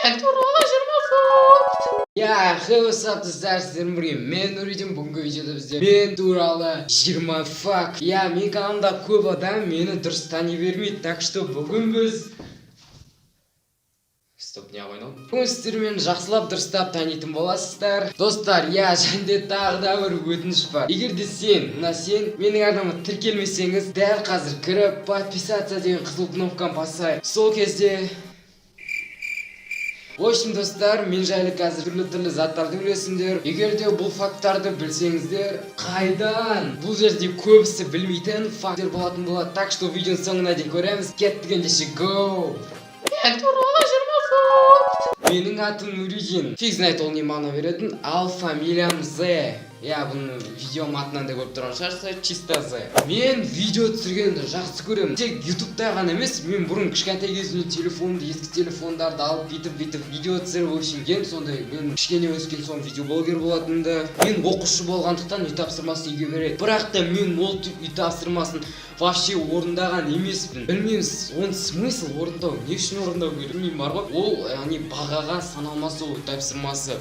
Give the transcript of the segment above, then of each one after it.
What's up, мен Нұриден. Бүгінгі видеода бізде мен туралы 20 факт. Мен каналымда көп адам мені дұрыс тани бермейді, так что бүгін біз бүгін сіздермен жақсылап дұрыстап танитын боласыздар. Достар, және тағы да бір өтініш бар. Егер де сен менің арнама тіркелмесеңіз, дәл қазір кіріп подписаться деген қызыл кнопканы басай. Сол кезде в общем, достар, мен жайлы қазір түрлі заттарды білесіңдер. Егер де бұл факттарды білсеңіздер, қайдан? Бұл жерде көбісі білмейтін факттер болатын болады. Так что видеоның соңына дейін көреміз. Кеттік ендеше, go! Менің атым Нұриден. Фиг знает, ол не мағына беретін. Ал фамилиям З. Бұны видеом атынан да көріп тұрған шығарсыз, чисто З. Мен видео түсіргенді жақсы көремін. Тек ютубта ғана емес, мен бұрын кішкентай кезімде телефонды, ескі телефондарды алып бүйтіп видео түсіріп өшінген. Сондай мен кішкене өскен соң видеоблогер болатынды. Мен оқушы болғандықтан үй тапсырмасын үйге береді. Бірақ та мен ол үй тапсырмасын вообще орындаған емеспін. Білмейміз, оның смысл орындау, не үшін орындау керек? Білмеймін, бар ғой. Ол бағаға саналмасы үй тапсырмасы.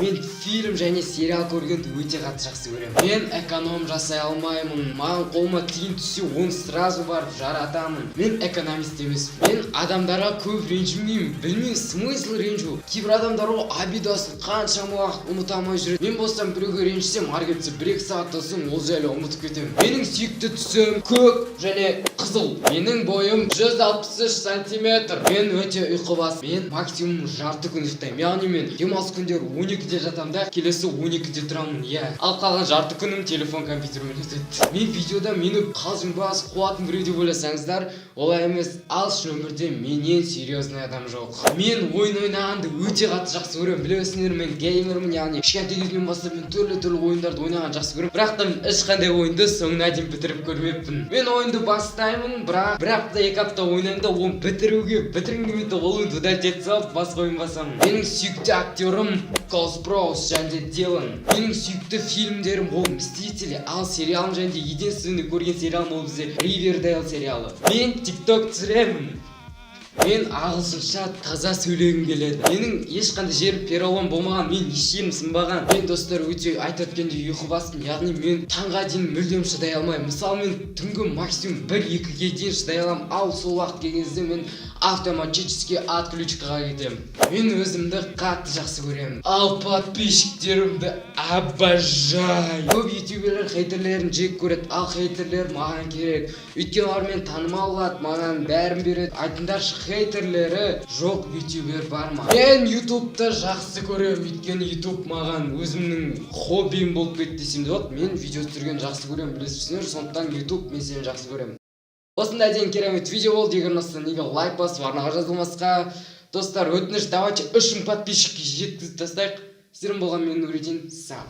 Мен фильм және сериал көргенді өте қатты жақсы көремін. Мен эконом жасай алмаймын. Маған қолыма тиын түссе, оны сразу барып жаратамын. Мен экономист емеспін. Мен адамдарға көп ренжімеймін. Білмеймін, смысл ренжу. Кейбір адамдар обидасын қаншама уақыт ұмыта алмай жүреді. Мен болсам біреуге ренжісем, ары кетсе 1-2 сағаттан соң ол жайлы ұмытып кетемін. Менің сүйікті түсім көк және қызыл. Менің бойым 163 сантиметр. Мен өте ұйқыбас. Мен максимум жарты күн ұйықтаймын. Яғни мен демалыс күндері 12-де жатамын да, келесі 12-де тұрамын. Ал қалған жарты күнім телефон компьютермен өтеді. Мен видеода мені қалжыңбас, қуатын біреу деп ойласаңыздар, олай емес. Ал шын өмірде менен серьезный адам жоқ. Мен ойын ойнағанды өте қатты жақсы көремін. Білесіңдер, мен геймермін, яғни кішкентай кезімнен бастап мен түрлі ойындарды ойнаған жақсы көремін. Бірақ та ешқандай ойынды соңына дейін бітіріп көрмеппін. Мен ойынды бастаймын, бірақ та 2 апта ойнаймын да, оны бітіргім келмейді, ол ойынды удалить етіп салып, басқа ойын басамын. Менің сүйікті актерім Спроус және Дилан. Менің сүйікті фильмдерім ол Мстители, ал сериалым және единственный көрген сериалым ол бізде Ривердейл сериалы. Мен тикток түсіремін. Мен ағылшынша таза сөйлегім келеді. Менің ешқандай жерім перелом болмаған, мен ешкім сынбаған. Мен достар өте айтып өткенде ұйқыбаспын, яғни мен таңға дейін мүлдем шыдай алмаймын. Мысалы мен түнгі максимум 1-2-ге дейін шыдай аламын, ал сол уақыт келген кезде мен автоматически отключкаға кетемін. Мен өзімді қатты жақсы көремін. Ал подписчиктерімді обожай. Көп ютуберлер хейтерлерін жек көреді, ал хейтерлер маған керек. Өйткені олар мен танымал болады, маған бәрін береді. Айтыңдаршы, хейтерлері жоқ ютубер бар ма? Мен ютубты жақсы көремін, өйткені ютуб маған өзімнің хоббиім болып кетті десем де болады. Мен видео түсіргенді жақсы көремін, білесіздер, сондықтан ютуб мен сені жақсы көремін. Осындай деген керемет видео болды. Егер ұнаса, неге лайк басып, арнаға жазылмасқа. Достар, өтініш, давайте 3000 подписчикке жеткізіп тастайық. Сіздермен болған мен Нұриден. Сау.